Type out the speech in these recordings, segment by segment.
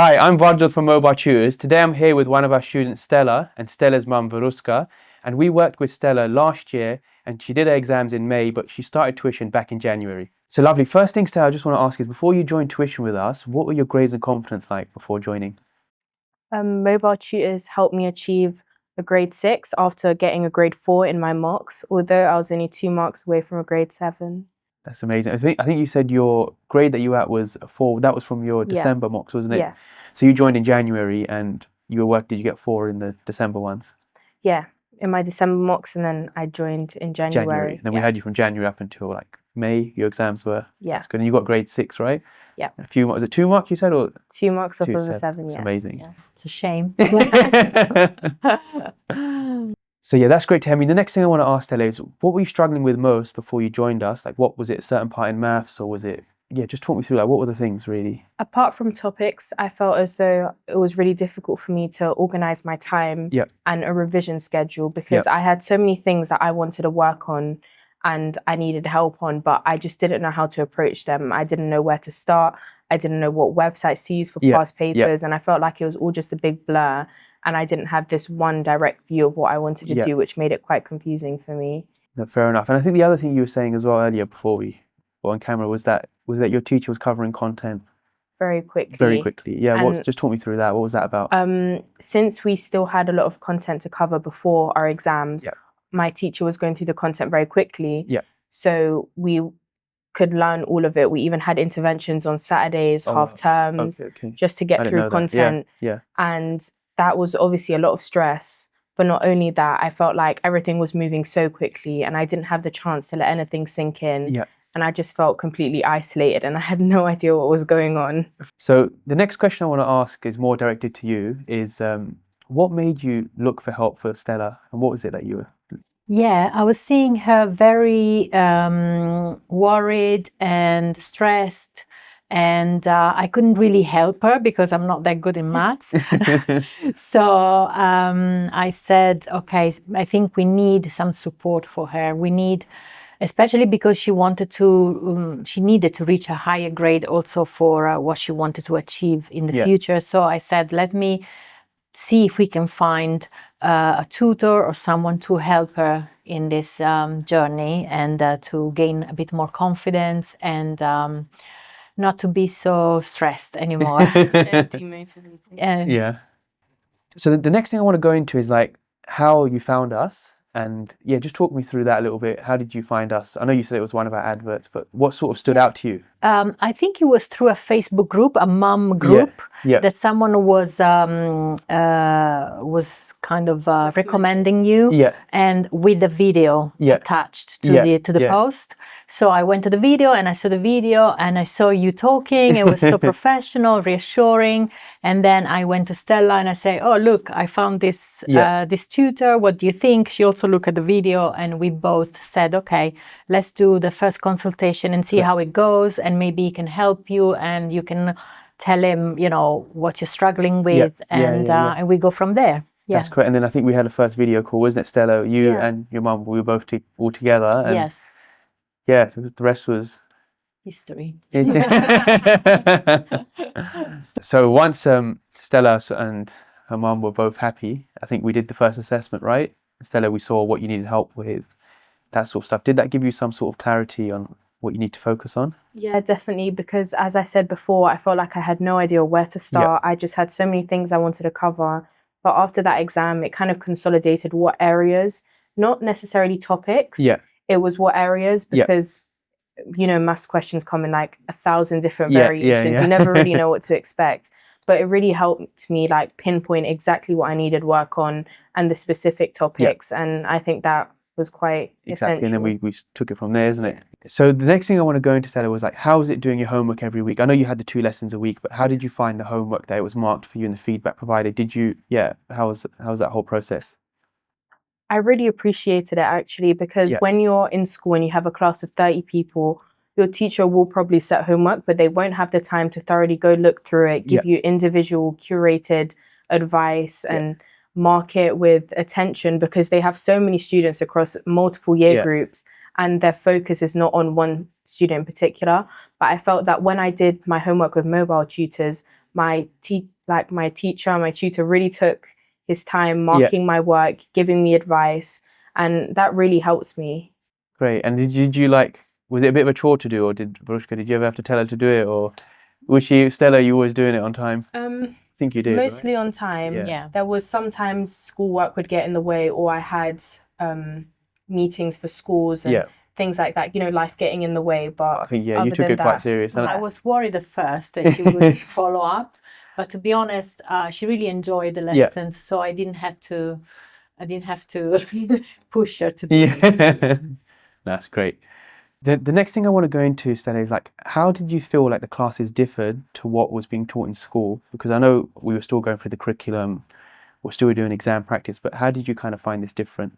Hi, I'm Vardjot from Mobile Tutors. Today I'm here with one of our students, Stella, and Stella's mum, Varuska. And we worked with Stella last year, and she did her exams in May, but she started tuition back in January. So lovely. First thing, Stella, I just want to ask is, before you joined tuition with us, what were your grades and confidence like before joining? Mobile tutors helped me achieve a grade 6 after getting a grade 4 in my mocks, although I was only 2 marks away from a grade 7. That's amazing. I think you said your grade that you were at was a 4. That was from your Yeah. December mocks, wasn't it? Yes. So you joined in January, and did you get 4 in the December ones? Yeah, in my December mocks, and then I joined in January. Then we had you from January up until like May. Your exams were. Yeah. That's good. And you got grade 6, right? Yeah. A few marks. Was it 2 marks you said, or 2 marks off two? of a 7? That's Yeah. amazing. Yeah. It's a shame. So yeah, that's great to hear. I mean, the next thing I want to ask, Stella, is what were you struggling with most before you joined us? Like, what was it? A certain part in maths, or was it? Yeah, just talk me through. Like, what were the things really? Apart from topics, I felt as though it was really difficult for me to organise my time and a revision schedule, because I had so many things that I wanted to work on and I needed help on, but I just didn't know how to approach them. I didn't know where to start. I didn't know what websites to use for past papers, and I felt like it was all just a big blur, and I didn't have this one direct view of what I wanted to do, which made it quite confusing for me. No, fair enough. And I think the other thing you were saying as well earlier before we were on camera was that your teacher was covering content very quickly. Very quickly. Yeah. Just talk me through that. What was that about? Since we still had a lot of content to cover before our exams, my teacher was going through the content very quickly. Yeah. So we could learn all of it. We even had interventions on Saturdays, half terms, just to get through content. Yeah. And that was obviously a lot of stress. But not only that, I felt like everything was moving so quickly and I didn't have the chance to let anything sink in. Yeah. And I just felt completely isolated and I had no idea what was going on. So the next question I want to ask is more directed to you, is what made you look for help for Stella, and what was it that you were? Yeah, I was seeing her very worried and stressed, and I couldn't really help her because I'm not that good in maths. So I said, okay, I think we need some support for her. We need, especially because she needed to reach a higher grade also for what she wanted to achieve in the future. So I said, let me see if we can find a tutor or someone to help her in this journey, and to gain a bit more confidence and not to be so stressed anymore. And demotivated. Yeah. So the next thing I want to go into is like how you found us. And yeah, just talk me through that a little bit. How did you find us? I know you said it was one of our adverts, but what sort of stood out to you? I think it was through a Facebook group, a mum group, that someone was kind of recommending you, and with the video attached to the post. So I went to the video and I saw the video and I saw you talking. It was so professional, reassuring. And then I went to Stella and I say, oh, look, I found this this tutor. What do you think? She also looked at the video and we both said, okay, let's do the first consultation and see how it goes. And maybe he can help you and you can tell him, you know, what you're struggling with. And we go from there. That's correct. And then I think we had a first video call, wasn't it, Stella? You and your mum, we were both all together. And yes. Yeah, so the rest was history. So once Stella and her mum were both happy, I think we did the first assessment, right? Stella, we saw what you needed help with, that sort of stuff. Did that give you some sort of clarity on what you need to focus on? Yeah, definitely, because as I said before, I felt like I had no idea where to start. I just had so many things I wanted to cover. But after that exam, it kind of consolidated what areas, not necessarily topics. It was what areas, because, you know, maths questions come in like 1,000 different variations. You never really know what to expect. But it really helped me like pinpoint exactly what I needed work on and the specific topics. And I think that was quite essential. And then we took it from there, isn't it? So the next thing I want to go into, Stella, was like, how was it doing your homework every week? I know you had the 2 lessons a week, but how did you find the homework that it was marked for you and the feedback provided? Did you, how was that whole process? I really appreciated it actually, because when you're in school and you have a class of 30 people, your teacher will probably set homework, but they won't have the time to thoroughly go look through it, give you individual curated advice and mark it with attention, because they have so many students across multiple year groups and their focus is not on one student in particular. But I felt that when I did my homework with mobile tutors, my teacher, my tutor really took his time marking my work, giving me advice, and that really helps me. Great. And did you like, was it a bit of a chore to do, or did you ever have to tell her to do it, or was Stella, you always doing it on time? I think you did, Mostly right? on time. Yeah. There was sometimes schoolwork would get in the way, or I had meetings for schools and things like that. You know, life getting in the way. But I think you other took than it quite that, serious. I was worried at first that she would follow up, but to be honest, she really enjoyed the lessons, so I didn't have to push her to do it. That's great. The next thing I want to go into, Stella, is like, how did you feel like the classes differed to what was being taught in school? Because I know we were still going through the curriculum, we're still doing exam practice, but how did you kind of find this different?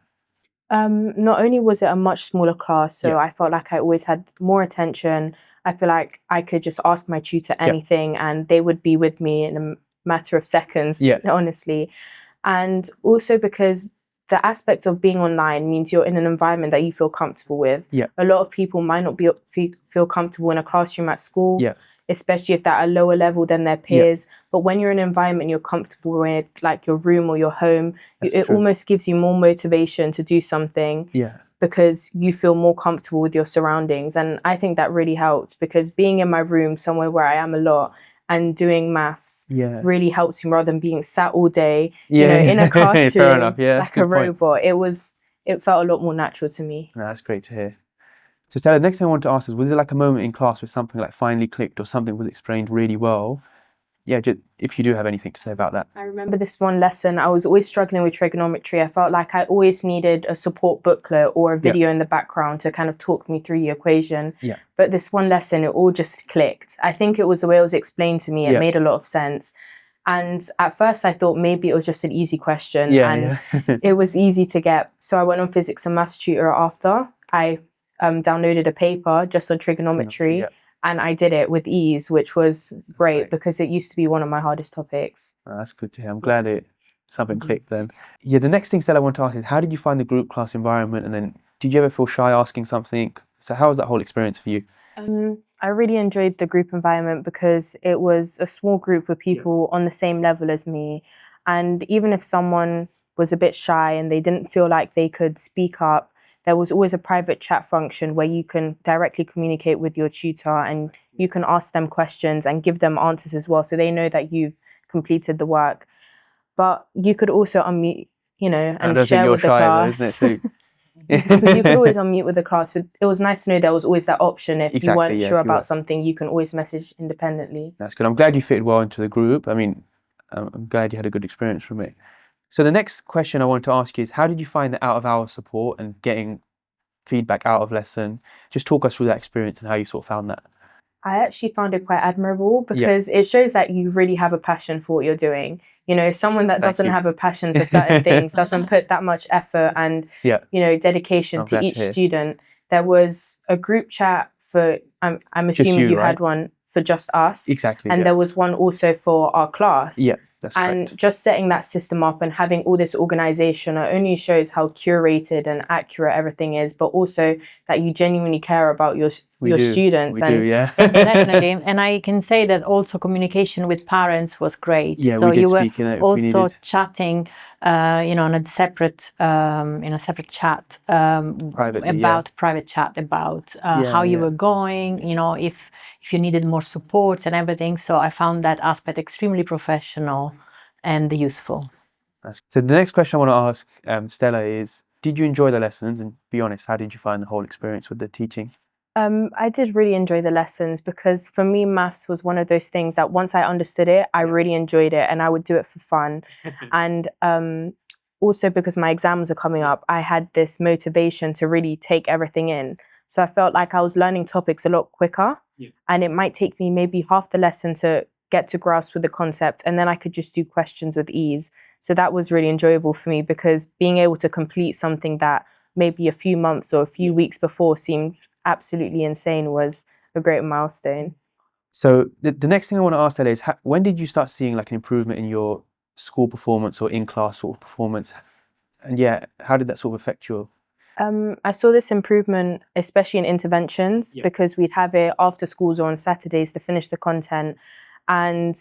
Not only was it a much smaller class, so I felt like I always had more attention. I feel like I could just ask my tutor anything and they would be with me in a matter of seconds, honestly. And also because the aspect of being online means you're in an environment that you feel comfortable with. A lot of people might not feel comfortable in a classroom at school, especially if they're at a lower level than their peers. But when you're in an environment you're comfortable with, like your room or your home, it almost gives you more motivation to do something. Because you feel more comfortable with your surroundings. And I think that really helped, because being in my room somewhere where I am a lot and doing maths really helps me, rather than being sat all day you know, in a classroom Fair enough. That's like a robot. It felt a lot more natural to me. No, that's great to hear. So Stella, the next thing I wanted to ask is, was there like a moment in class where something like finally clicked or something was explained really well? Just, if you do have anything to say about that. I remember this one lesson, I was always struggling with trigonometry. I felt like I always needed a support booklet or a video in the background to kind of talk me through the equation. But this one lesson, it all just clicked. I think it was the way it was explained to me. It made a lot of sense. And at first I thought maybe it was just an easy question and it was easy to get. So I went on physics and maths tutor after. I downloaded a paper just on trigonometry. And I did it with ease, which was great because it used to be one of my hardest topics. Oh, that's good to hear. I'm glad something clicked then. The next thing, Stella, I want to ask is, how did you find the group class environment? And then did you ever feel shy asking something? So how was that whole experience for you? I really enjoyed the group environment because it was a small group of people on the same level as me. And even if someone was a bit shy and they didn't feel like they could speak up, there was always a private chat function where you can directly communicate with your tutor and you can ask them questions and give them answers as well, so they know that you've completed the work. But you could also unmute, you know, and share with the class. Though, isn't it, you could always unmute with the class. But it was nice to know there was always that option. If you weren't sure about something, you can always message independently. That's good. I'm glad you fitted well into the group. I mean, I'm glad you had a good experience from it. So the next question I want to ask you is, how did you find the out-of-hours support and getting feedback out of lesson? Just talk us through that experience and how you sort of found that. I actually found it quite admirable because it shows that you really have a passion for what you're doing. You know, someone that doesn't have a passion for certain things doesn't put that much effort and, you know, dedication to each student. There was a group chat for, I'm assuming you had one for just us. And there was one also for our class. That's and correct. Just setting that system up and having all this organization not only shows how curated and accurate everything is, but also that you genuinely care about your students. We do, definitely. And I can say that also communication with parents was great. So you were speak in it also chatting, you know, in a separate chat private chat about how you were going, you know, if you needed more support and everything. So I found that aspect extremely professional and useful. So the next question I want to ask Stella is, did you enjoy the lessons? And be honest, how did you find the whole experience with the teaching? I did really enjoy the lessons because for me, maths was one of those things that once I understood it, I really enjoyed it and I would do it for fun. And also because my exams are coming up, I had this motivation to really take everything in. So I felt like I was learning topics a lot quicker and it might take me maybe half the lesson to get to grasp with the concept, and then I could just do questions with ease. So that was really enjoyable for me because being able to complete something that maybe a few months or a few weeks before seemed absolutely insane was a great milestone. So the next thing I want to ask Stella is, when did you start seeing like an improvement in your school performance or in-class sort of performance? And how did that sort of affect you? I saw this improvement, especially in interventions, because we'd have it after schools or on Saturdays to finish the content. And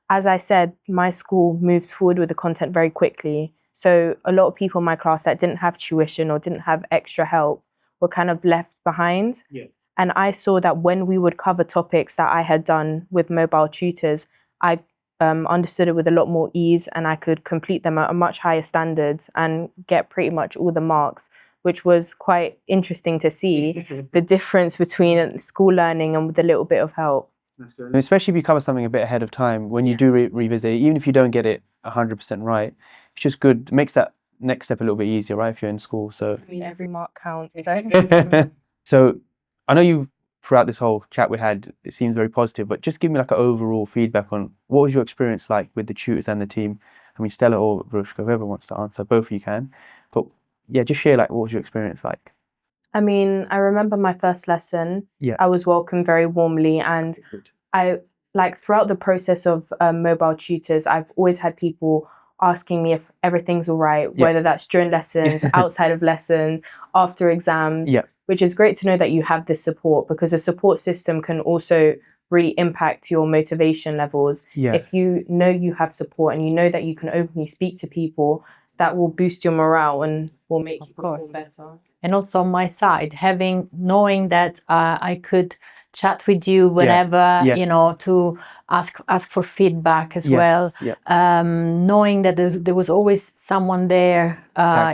as I said, my school moves forward with the content very quickly. So a lot of people in my class that didn't have tuition or didn't have extra help were kind of left behind. Yeah. And I saw that when we would cover topics that I had done with mobile tutors, I understood it with a lot more ease, and I could complete them at a much higher standards and get pretty much all the marks, which was quite interesting to see the difference between school learning and with a little bit of help. That's good. And especially if you cover something a bit ahead of time, when you do revisit it, even if you don't get it 100% right, it's just good. It makes that next step a little bit easier, right? If you're in school, so. I mean, every mark counts, right? So I know you, throughout this whole chat we had, it seems very positive, but just give me like an overall feedback on what was your experience like with the tutors and the team. I mean, Stella or Rushka, whoever wants to answer, both of you can. But yeah, just share like what was your experience like? I mean, I remember my first lesson. Yeah. I was welcomed very warmly, and I like throughout the process of mobile tutors, I've always had people asking me if everything's all right, whether that's during lessons, outside of lessons, after exams, which is great to know that you have this support, because a support system can also really impact your motivation levels. If you know you have support and you know that you can openly speak to people, that will boost your morale and will make you perform better. And also on my side, knowing that I could chat with you whenever, you know, to ask for feedback as well. Knowing that there was always someone there,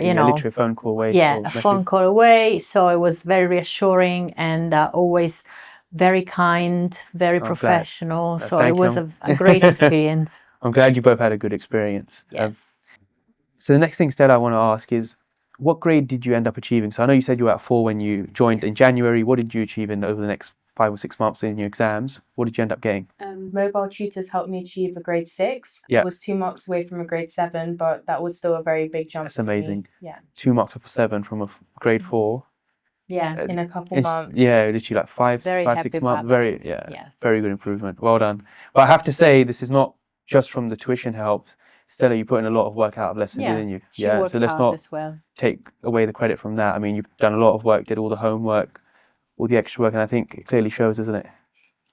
you know, literally a phone call away. A phone call away. So it was very reassuring and always very kind, very professional. So it was a great experience. I'm glad you both had a good experience. Yes. So the next thing, Stella, I want to ask is, what grade did you end up achieving? So I know you said you were at 4 when you joined in January. What did you achieve over the next 5 or 6 months in your exams? What did you end up getting? Mobile tutors helped me achieve a grade 6. I was 2 marks away from a grade 7, but that was still a very big jump. That's amazing. Yeah. 2 marks off a 7 from a grade 4. Yeah, in a couple months. Yeah, literally like 5, 6 months. Very good improvement. Well done. But I have to say, this is not just from the tuition help. Stella, you put in a lot of work out of lessons, didn't you? So let's not take away the credit from that. I mean, you've done a lot of work, did all the homework, all the extra work, and I think it clearly shows, doesn't it?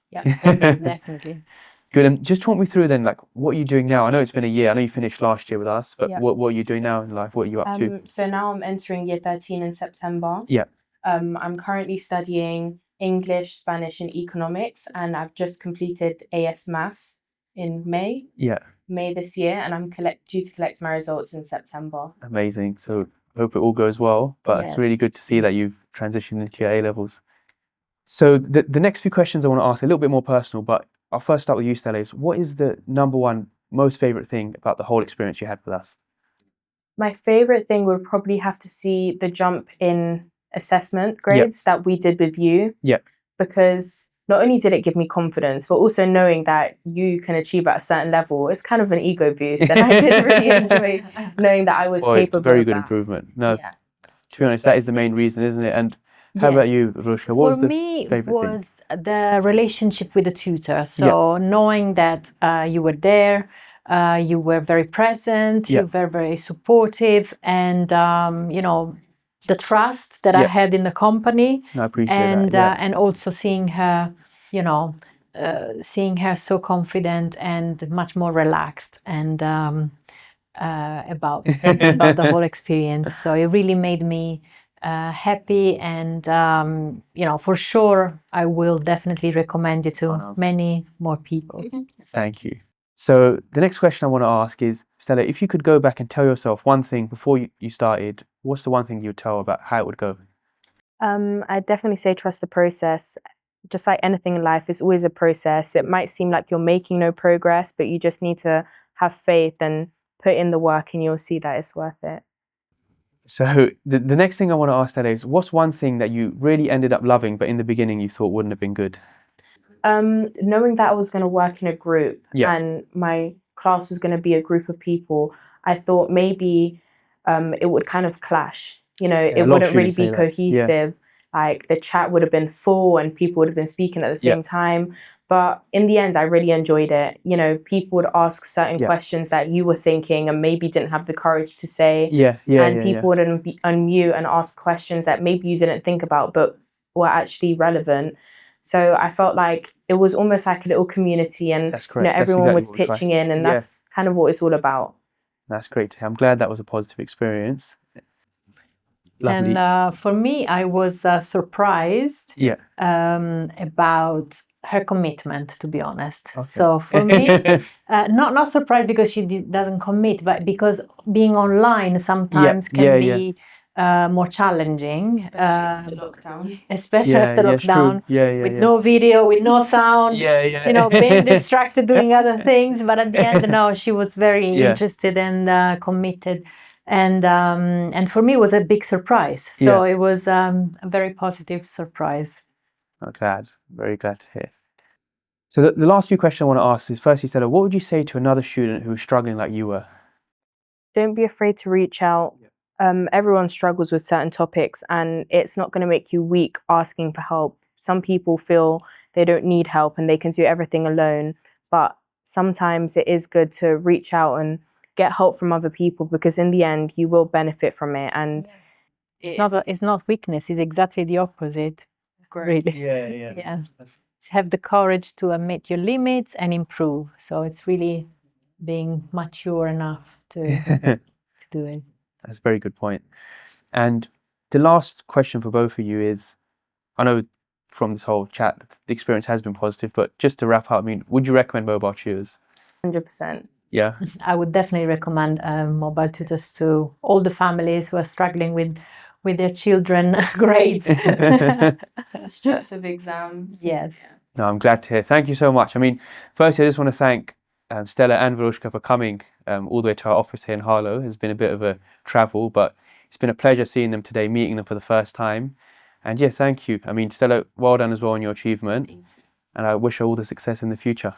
Yeah, definitely. Good. And just talk me through then, like, what are you doing now? I know it's been a year. I know you finished last year with us, but what are you doing now in life? What are you up to? So now I'm entering year 13 in September. Yeah. I'm currently studying English, Spanish, and economics, and I've just completed AS Maths in May. Yeah. May this year, and I'm due to collect my results in September. Amazing. So hope it all goes well, but it's really good to see that you've transitioned into your A-levels. So the next few questions I want to ask, a little bit more personal, but I'll first start with you, Stella. What is the number one most favourite thing about the whole experience you had with us? My favourite thing would probably have to see the jump in assessment grades that we did with you. Yeah. Because not only did it give me confidence, but also knowing that you can achieve at a certain level, it's kind of an ego boost. And I did really enjoy knowing that I was capable of that. Very good improvement. No, to be honest, that is the main reason, isn't it? And how about you, Rushka? What was the favorite thing? For me, was the relationship with the tutor. So knowing that you were there, you were very present, you were very supportive, and you know, the trust that I had in the company. I appreciate that. And also seeing her, you know, seeing her so confident and much more relaxed and about the whole experience. So it really made me happy, and you know, for sure I will definitely recommend it to many more people. Thank you. So the next question I want to ask is, Stella, if you could go back and tell yourself one thing before you started, what's the one thing you would tell about how it would go? I'd definitely say trust the process. Just like anything in life, it's always a process. It might seem like you're making no progress, but you just need to have faith and put in the work, and you'll see that it's worth it. So the next thing I want to ask, Stella, is what's one thing that you really ended up loving, but in the beginning you thought wouldn't have been good? Knowing that I was going to work in a group and my class was going to be a group of people, I thought maybe it would kind of clash. You know, it wouldn't really be cohesive. Like the chat would have been full and people would have been speaking at the same time. But in the end, I really enjoyed it. You know, people would ask certain questions that you were thinking and maybe didn't have the courage to say. And people would unmute and ask questions that maybe you didn't think about but were actually relevant. So I felt like it was almost like a little community, and That's correct. That's everyone exactly was what we try. pitching in, and Yeah. that's kind of what it's all about. That's great to hear. I'm glad that was a positive experience. Lovely. And for me, I was surprised Yeah. about her commitment, to be honest. Okay. So for me, not surprised because she doesn't commit, but because being online sometimes can be more challenging, especially after lockdown, with no video, with no sound, being distracted doing other things. But at the end, no, she was very interested and committed. And for me, it was a big surprise. So it was a very positive surprise. I'm glad. Very glad to hear. So the last few questions I want to ask is, firstly, Stella, what would you say to another student who was struggling like you were? Don't be afraid to reach out. Everyone struggles with certain topics, and it's not going to make you weak asking for help. Some people feel they don't need help and they can do everything alone, but sometimes it is good to reach out and get help from other people, because in the end you will benefit from it. And it's not weakness, it's exactly the opposite. Really. Yeah. Have the courage to admit your limits and improve. So it's really being mature enough to do it. That's a very good point. And the last question for both of you is, I know from this whole chat the experience has been positive, but just to wrap up, I mean, would you recommend mobile tutors? 100%. Yeah. I would definitely recommend mobile tutors to all the families who are struggling with their children grades. Stress of exams. Yes. No, I'm glad to hear. Thank you so much. I mean, firstly, I just want to thank Stella and Verushka for coming all the way to our office here in Harlow. It's been a bit of a travel, but it's been a pleasure seeing them today, meeting them for the first time. And yeah, thank you. I mean, Stella, well done as well on your achievement. And I wish her all the success in the future.